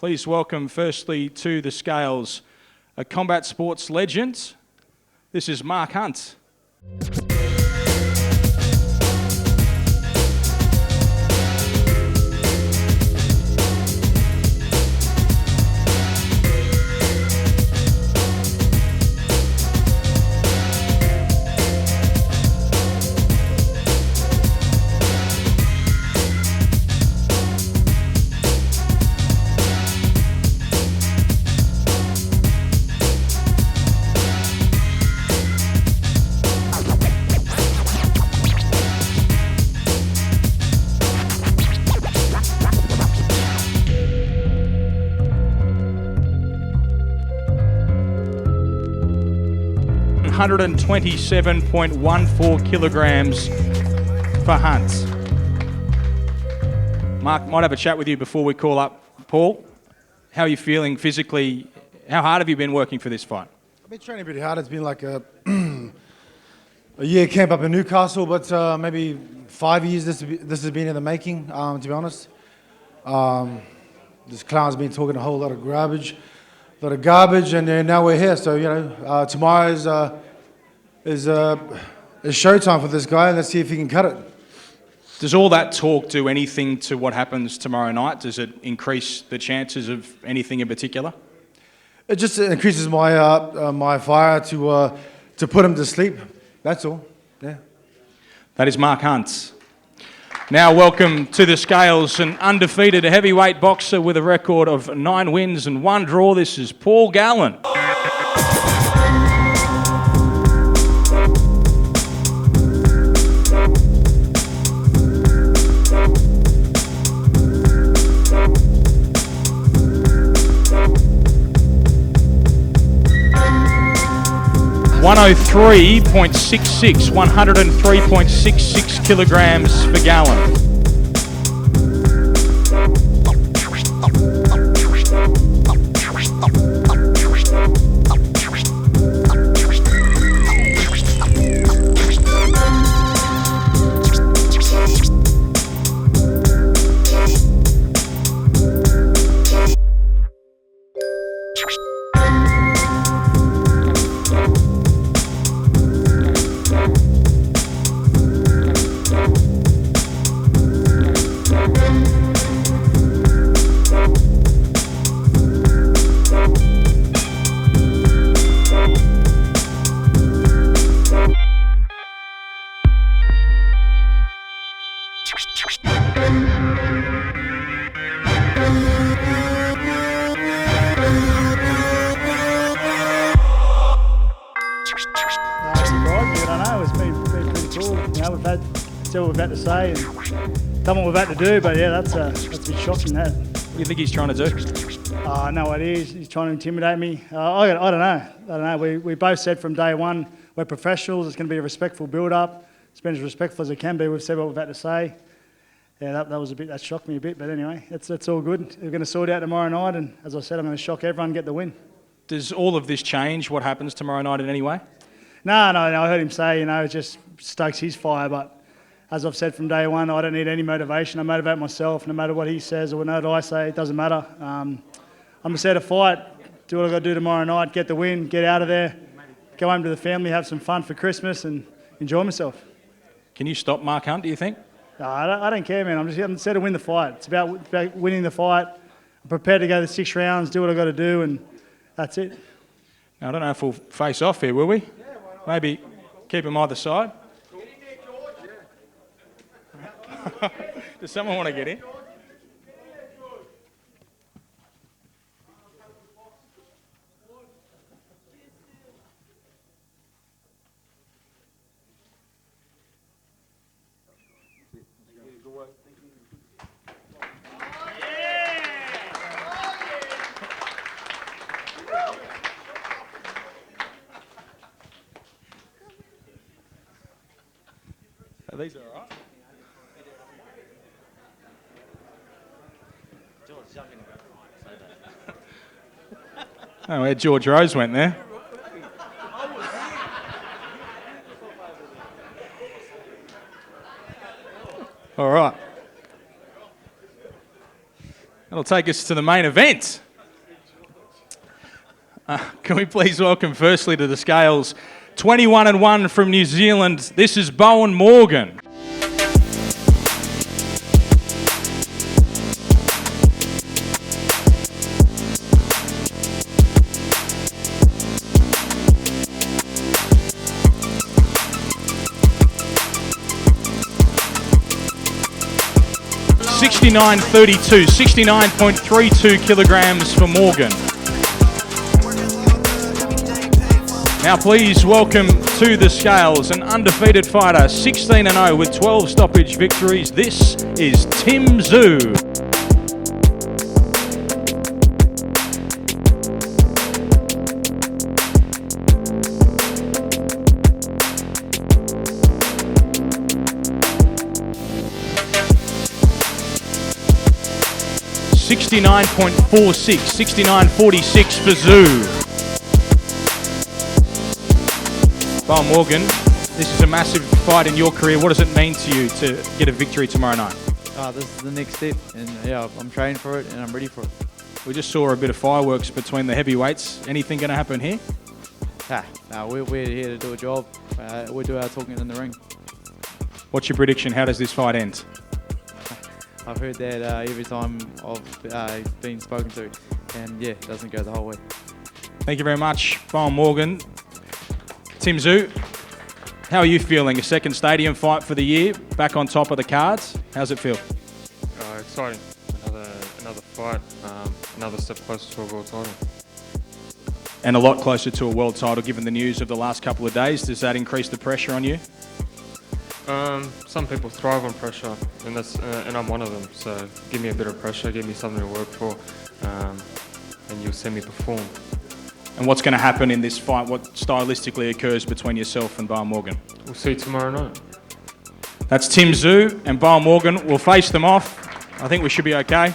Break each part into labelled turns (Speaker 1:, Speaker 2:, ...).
Speaker 1: Please welcome firstly to the scales a combat sports legend. This is Mark Hunt. 127.14 kilograms for Hunt. Mark, might have a chat with you before we call up Paul. How are you feeling physically? How hard have you been working for this fight?
Speaker 2: I've been training pretty hard. It's been like a year camp up in Newcastle, but maybe 5 years this has been in the making, to be honest. This clown's been talking a whole lot of garbage, and now we're here. So, tomorrow is showtime for this guy, and let's see if he can cut it.
Speaker 1: Does all that talk do anything to what happens tomorrow night? Does it increase the chances of anything in particular?
Speaker 2: It just increases my my fire to put him to sleep. That's all. Yeah.
Speaker 1: That is Mark Hunt. Now welcome to the scales, an undefeated heavyweight boxer with a record of 9 wins and 1 draw. This is Paul Gallen. 103.66 kilograms for Gallen.
Speaker 3: See what we've had to say and done what we've had to do, but yeah, that's a bit shocking, that.
Speaker 1: What do you think he's trying to do?
Speaker 3: No idea. He's trying to intimidate me. I don't know. We both said from day one we're professionals. It's going to be a respectful build-up. It's been as respectful as it can be. We've said what we've had to say. Yeah, that shocked me a bit, but anyway, it's all good. We're going to sort it out tomorrow night, and as I said, I'm going to shock everyone and get the win.
Speaker 1: Does all of this change what happens tomorrow night in any way?
Speaker 3: No. I heard him say, it just stokes his fire, but as I've said from day one, I don't need any motivation. I motivate myself, no matter what he says or what I say, it doesn't matter. I'm just there to fight, do what I've got to do tomorrow night, get the win, get out of there, go home to the family, have some fun for Christmas and enjoy myself.
Speaker 1: Can you stop Mark Hunt, do you think?
Speaker 3: No, I don't care, man. I'm just there to win the fight. It's about winning the fight. I'm prepared to go the 6 rounds, do what I've got to do, and that's it.
Speaker 1: Now, I don't know if we'll face off here, will we? Maybe keep them either side. Does someone want to get in? Are these all right? Oh, where George Rose went there. All right. That'll take us to the main event. Can we please welcome firstly to the scales, 21-1 from New Zealand, this is Bowyn Morgan. $69.32, 69.32 kilograms for Morgan. Now please welcome to the scales an undefeated fighter, 16-0 with 12 stoppage victories. This is Tim Tszyu. $69.46, 69.46 for Tszyu. Bowyn Morgan, this is a massive fight in your career. What does it mean to you to get a victory tomorrow night?
Speaker 4: This is the next step, and yeah, I'm training for it and I'm ready for it.
Speaker 1: We just saw a bit of fireworks between the heavyweights. Anything going to happen here?
Speaker 4: We're here to do a job. We do our talking in the ring.
Speaker 1: What's your prediction? How does this fight end?
Speaker 4: I've heard that every time I've been spoken to, and yeah, it doesn't go the whole way.
Speaker 1: Thank you very much, Bowyn Morgan. Tim Tszyu, how are you feeling? A second stadium fight for the year, back on top of the cards. How's it feel?
Speaker 5: Exciting. Another fight, another step closer to a world title.
Speaker 1: And a lot closer to a world title, given the news of the last couple of days. Does that increase the pressure on you?
Speaker 5: Some people thrive on pressure, and I'm one of them. So give me a bit of pressure, give me something to work for, and you'll see me perform.
Speaker 1: And what's going to happen in this fight? What stylistically occurs between yourself and Bowyn Morgan?
Speaker 5: We'll see you tomorrow night.
Speaker 1: That's Tim Tszyu and Bowyn Morgan. We'll face them off. I think we should be okay.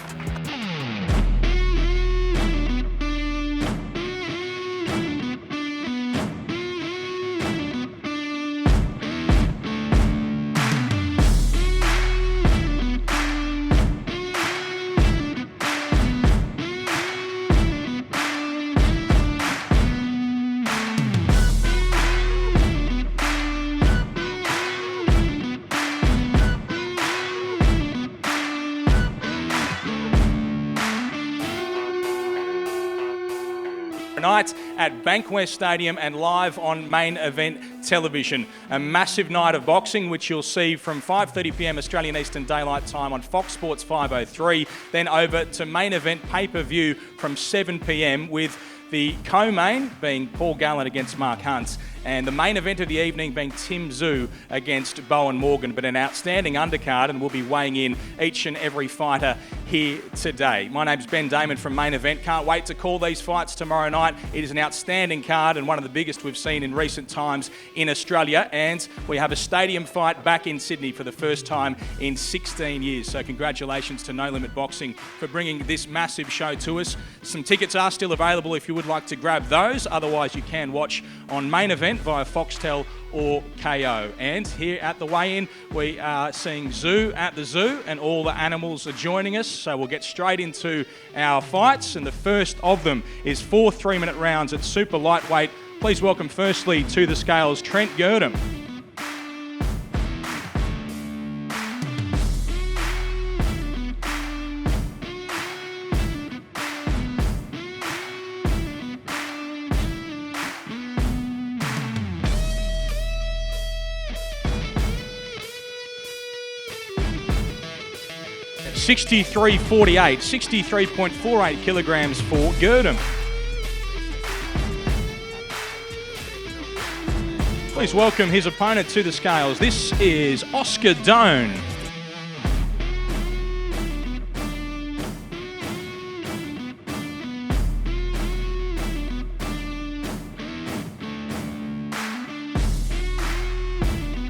Speaker 1: Night at Bankwest Stadium and live on Main Event Television. A massive night of boxing, which you'll see from 5:30 p.m. Australian Eastern Daylight Time on Fox Sports 503, then over to Main Event pay-per-view from 7 p.m. with the co-main being Paul Gallen against Mark Hunt, and the main event of the evening being Tim Tszyu against Bowyn Morgan. But an outstanding undercard, and we'll be weighing in each and every fighter here today. My name's Ben Damon from Main Event. Can't wait to call these fights tomorrow night. It is an outstanding card and one of the biggest we've seen in recent times in Australia, and we have a stadium fight back in Sydney for the first time in 16 years. So congratulations to No Limit Boxing for bringing this massive show to us. Some tickets are still available if you would like to grab those. Otherwise, you can watch on Main Event via Foxtel or KO. And here at the weigh-in, we are seeing Tszyu at the zoo, and all the animals are joining us. So we'll get straight into our fights, and the first of them is 4 3-minute rounds at super lightweight. Please welcome firstly to the scales, Trent Girdham. $63.48, 63.48 kilograms for Girdham. Please welcome his opponent to the scales. This is Oscar Doan.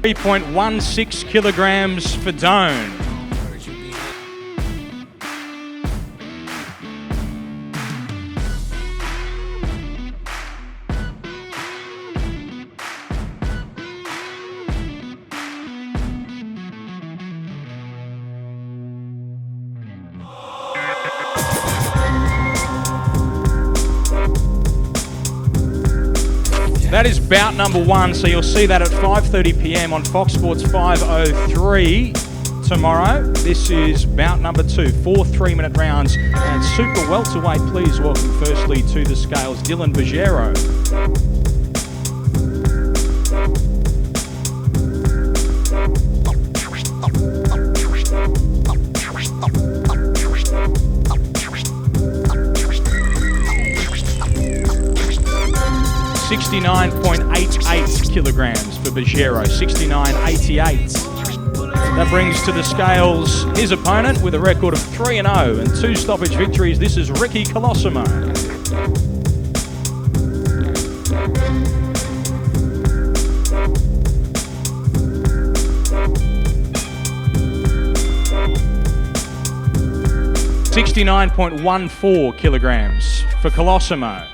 Speaker 1: $3.16 kilograms for Doan. That is bout number 1, so you'll see that at 5:30 p.m. on Fox Sports 503 tomorrow. This is bout number 2, 4 3-minute rounds. And super welterweight, please welcome firstly to the scales, Vajero. 69.88 kilograms for Vajero, 69.88. That brings to the scales his opponent with a record of 3-0 and 2 stoppage victories. This is Ricky Colosimo. $69.14 kilograms for Colosimo.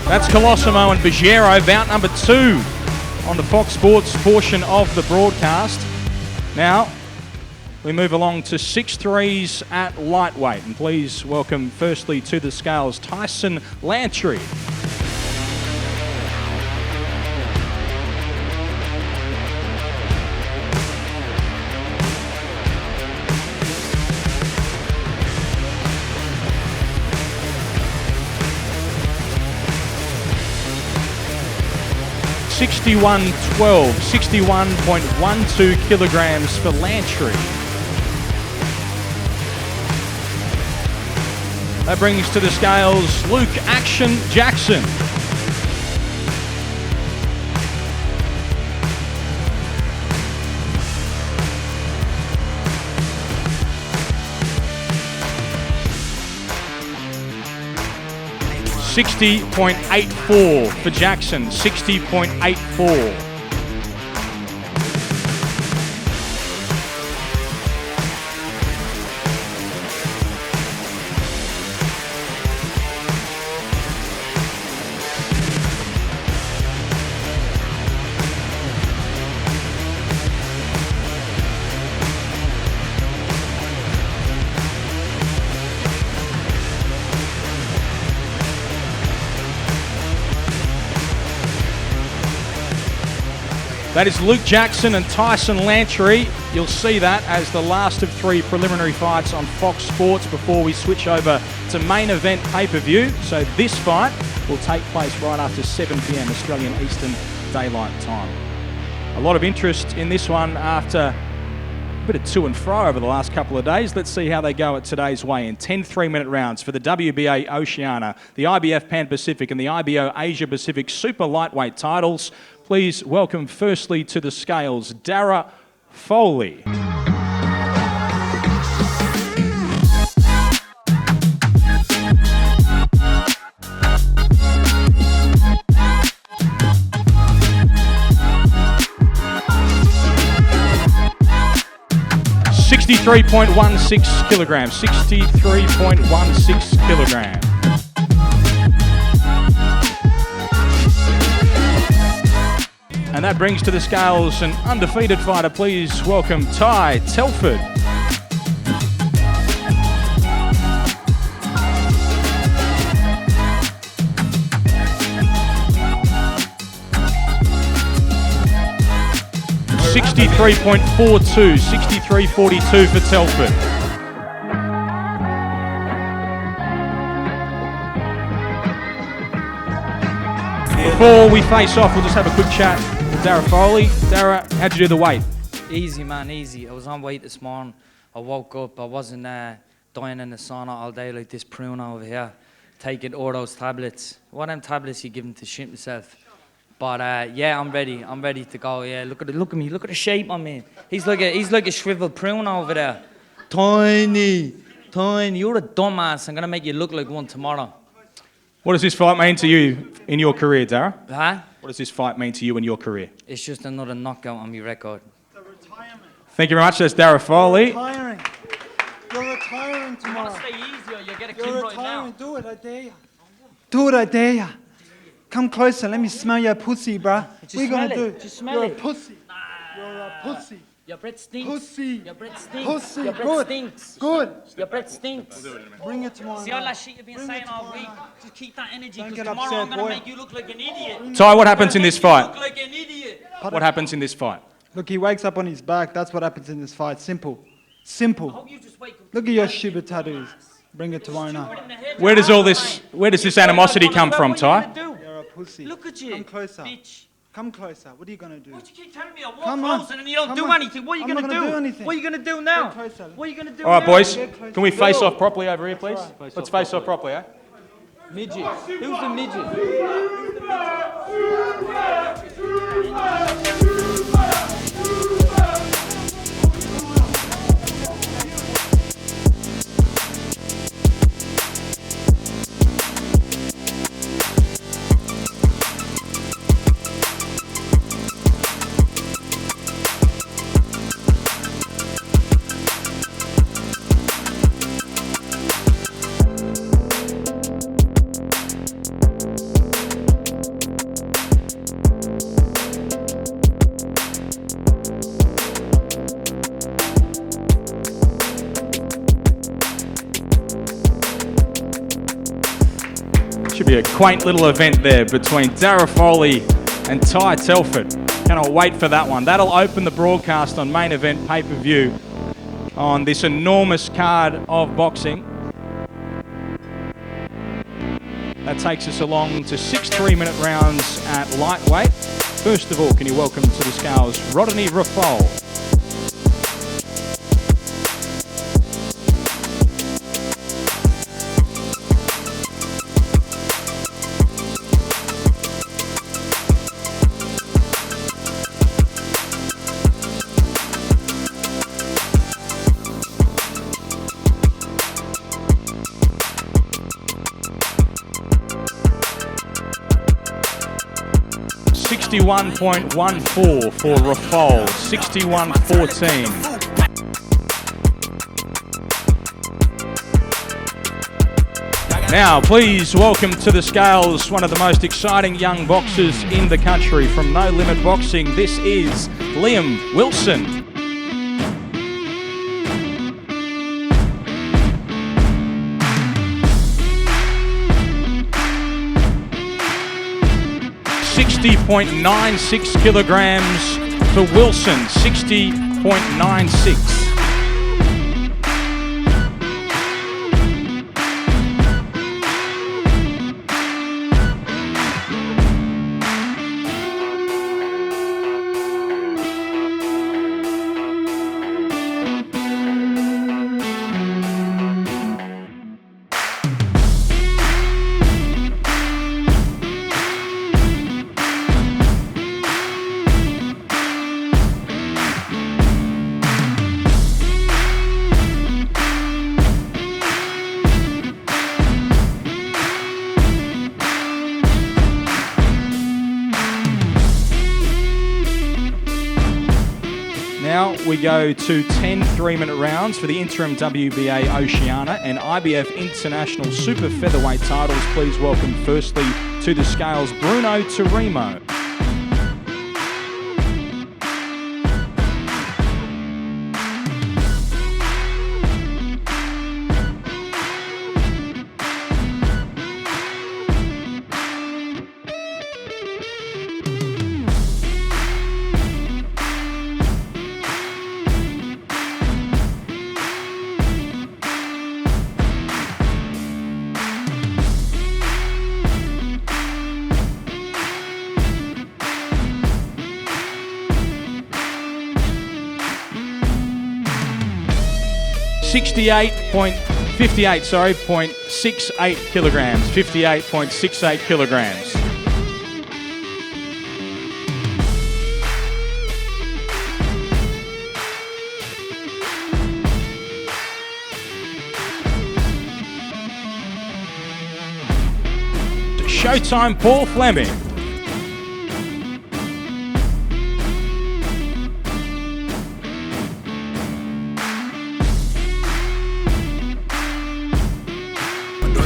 Speaker 1: That's Colosimo and Vajero, bout number 2 on the Fox Sports portion of the broadcast. Now, we move along to 6-3s at lightweight. And please welcome firstly to the scales, Tyson Lantry. $61.12, 61.12 kilograms for Lantry. That brings to the scales Luke Action Jackson. $60.84 for Jackson, 60.84. That is Luke Jackson and Tyson Lantry. You'll see that as the last of 3 preliminary fights on Fox Sports before we switch over to main event pay-per-view. So this fight will take place right after 7 p.m. Australian Eastern Daylight Time. A lot of interest in this one after a bit of to and fro over the last couple of days. Let's see how they go at today's weigh-in. 10 3-minute rounds for the WBA Oceania, the IBF Pan-Pacific and the IBO Asia-Pacific Super Lightweight titles. Please welcome firstly to the scales, Dara Foley. $63.16 kilograms, 63.16 kilograms. And that brings to the scales an undefeated fighter. Please welcome Ty Telford. $63.42, 63.42 for Telford. Before we face off, we'll just have a quick chat with Dara Foley. Dara, how'd you do the weight?
Speaker 6: Easy, man, easy. I was on weight this morning. I woke up. I wasn't dying in the sauna all day like this prune over here, taking all those tablets. What them tablets you give him to shit himself? But yeah, I'm ready. I'm ready to go. Yeah, look at me. Look at the shape on me. He's like a shriveled prune over there. Tiny. You're a dumbass. I'm gonna make you look like one tomorrow.
Speaker 1: What does this fight mean to you in your career, Dara?
Speaker 6: Huh?
Speaker 1: What does this fight mean to you in your career?
Speaker 6: It's just another knockout on my record.
Speaker 7: The retirement.
Speaker 1: Thank you very much. That's Dara Foley.
Speaker 7: Retiring. You're retiring tomorrow.
Speaker 6: Stay easy or you'll get a
Speaker 7: You're
Speaker 6: clip right
Speaker 7: retiring.
Speaker 6: now.
Speaker 7: Do it, I dare you. Do it, I dare you. Come closer. Let me smell your pussy, bruh.
Speaker 6: Just
Speaker 7: What you gonna
Speaker 6: smell it.
Speaker 7: do?
Speaker 6: Just smell
Speaker 7: You're
Speaker 6: it.
Speaker 7: a pussy. You're a pussy.
Speaker 6: Your breath stinks.
Speaker 7: Pussy.
Speaker 6: Your breath stinks.
Speaker 7: Pussy.
Speaker 6: Your breath
Speaker 7: Good.
Speaker 6: stinks.
Speaker 7: Good.
Speaker 6: Your breath stinks.
Speaker 7: Bring it tomorrow
Speaker 6: See all
Speaker 7: night.
Speaker 6: that shit you've been
Speaker 7: Bring
Speaker 6: saying
Speaker 7: it
Speaker 6: all
Speaker 7: tomorrow
Speaker 6: week?
Speaker 7: night.
Speaker 6: Just keep that energy,
Speaker 7: Don't
Speaker 6: because
Speaker 7: get
Speaker 6: tomorrow
Speaker 7: upset,
Speaker 6: I'm gonna
Speaker 7: boy.
Speaker 6: make you look like an idiot.
Speaker 1: Ty, what happens in this fight?
Speaker 6: Look like an idiot.
Speaker 1: What happens in this fight?
Speaker 7: Look, he wakes up on his back. That's what happens in this fight. Simple. Simple.
Speaker 6: Hope you just wake up.
Speaker 7: Look at your stupid tattoos. Bring it tomorrow night.
Speaker 1: Where does this animosity come from, Ty?
Speaker 7: You're a pussy.
Speaker 6: Look at you.
Speaker 7: Come closer.
Speaker 6: Bitch.
Speaker 7: Come closer. What are you gonna do?
Speaker 6: What you keep telling me? I walk
Speaker 7: Come on.
Speaker 6: closer and you don't
Speaker 7: Come
Speaker 6: do
Speaker 7: on.
Speaker 6: anything. What are you
Speaker 7: I'm
Speaker 6: gonna
Speaker 7: not gonna do anything.
Speaker 6: What are you gonna do now?
Speaker 7: Get closer.
Speaker 6: What are you gonna do
Speaker 1: All right,
Speaker 6: now?
Speaker 1: boys.
Speaker 7: Get closer.
Speaker 1: Can we face off properly over here, please? Let's face off properly, eh?
Speaker 6: Midget. Who's the midget?
Speaker 1: Should be a quaint little event there between Rafale and Ty Telford. Cannot wait for that one. That'll open the broadcast on main event pay-per-view on this enormous card of boxing. That takes us along to 6 3-minute rounds at lightweight. First of all, can you welcome to the scales Rodney Rafale. 61.14 for Rafale, 61.14. Now, please welcome to the scales one of the most exciting young boxers in the country from No Limit Boxing. This is Liam Wilson. .96 kilograms for Wilson, 60.96. Now we go to 10 3-minute rounds for the interim WBA Oceania and IBF International Super Featherweight titles. Please welcome firstly to the scales Bruno Tarimo. .68 kilograms, 58.68 kilograms. Showtime Paul Fleming.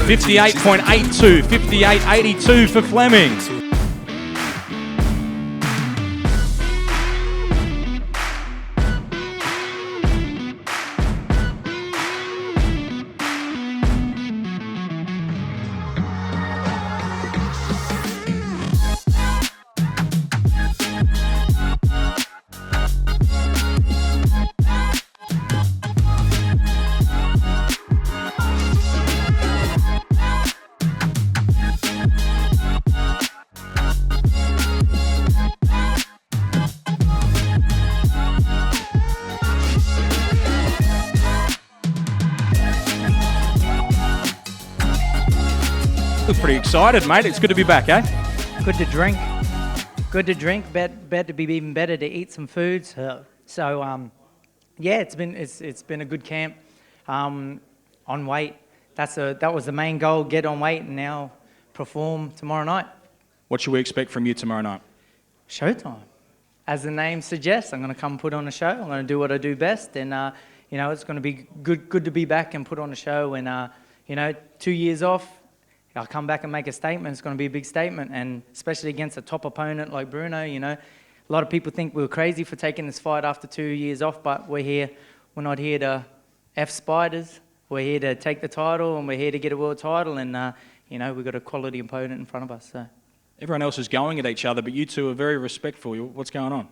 Speaker 1: .58.82, 58.82 for Fleming. Look pretty excited, mate. It's good to be back, eh?
Speaker 8: Good to drink. Good to drink. Bet to be even better to eat some food. So yeah, it's been a good camp. On weight. That was the main goal. Get on weight and now perform tomorrow night.
Speaker 1: What should we expect from you tomorrow night?
Speaker 8: Showtime. As the name suggests, I'm going to come put on a show. I'm going to do what I do best, and it's going to be good to be back and put on a show. And 2 years off, I'll come back and make a statement. It's going to be a big statement, and especially against a top opponent like Bruno. A lot of people think we were crazy for taking this fight after 2 years off, but we're here. We're not here to F spiders. We're here to take the title, and we're here to get a world title. And we've got a quality opponent in front of us. So.
Speaker 1: Everyone else is going at each other, but you two are very respectful. What's going on?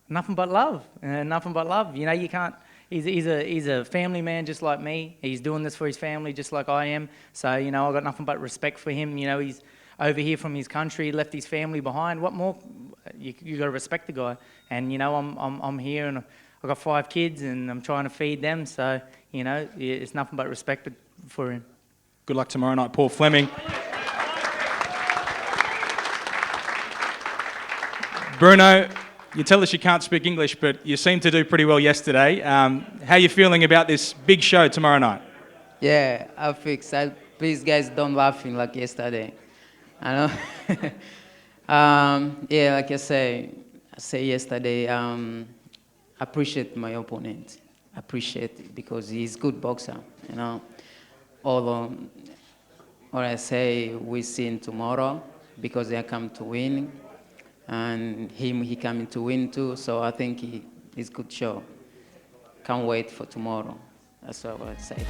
Speaker 8: Nothing but love. Nothing but love. You can't. He's a family man just like me. He's doing this for his family just like I am. So I got nothing but respect for him. He's over here from his country, left his family behind. What more? You got to respect the guy. And I'm here, and I've got 5 kids, and I'm trying to feed them. So it's nothing but respect for him.
Speaker 1: Good luck tomorrow night, Paul Fleming. Bruno, you tell us you can't speak English, but you seemed to do pretty well yesterday. How are you feeling about this big show tomorrow night?
Speaker 9: Yeah, I feel excited. Please, guys, don't laughing like yesterday. I know. Like I say yesterday, appreciate my opponent. Appreciate it because he's a good boxer. Although, what I say, we see him tomorrow because I come to win. And he coming to win too, so I think it's good show. Can't wait for tomorrow. That's what I would say.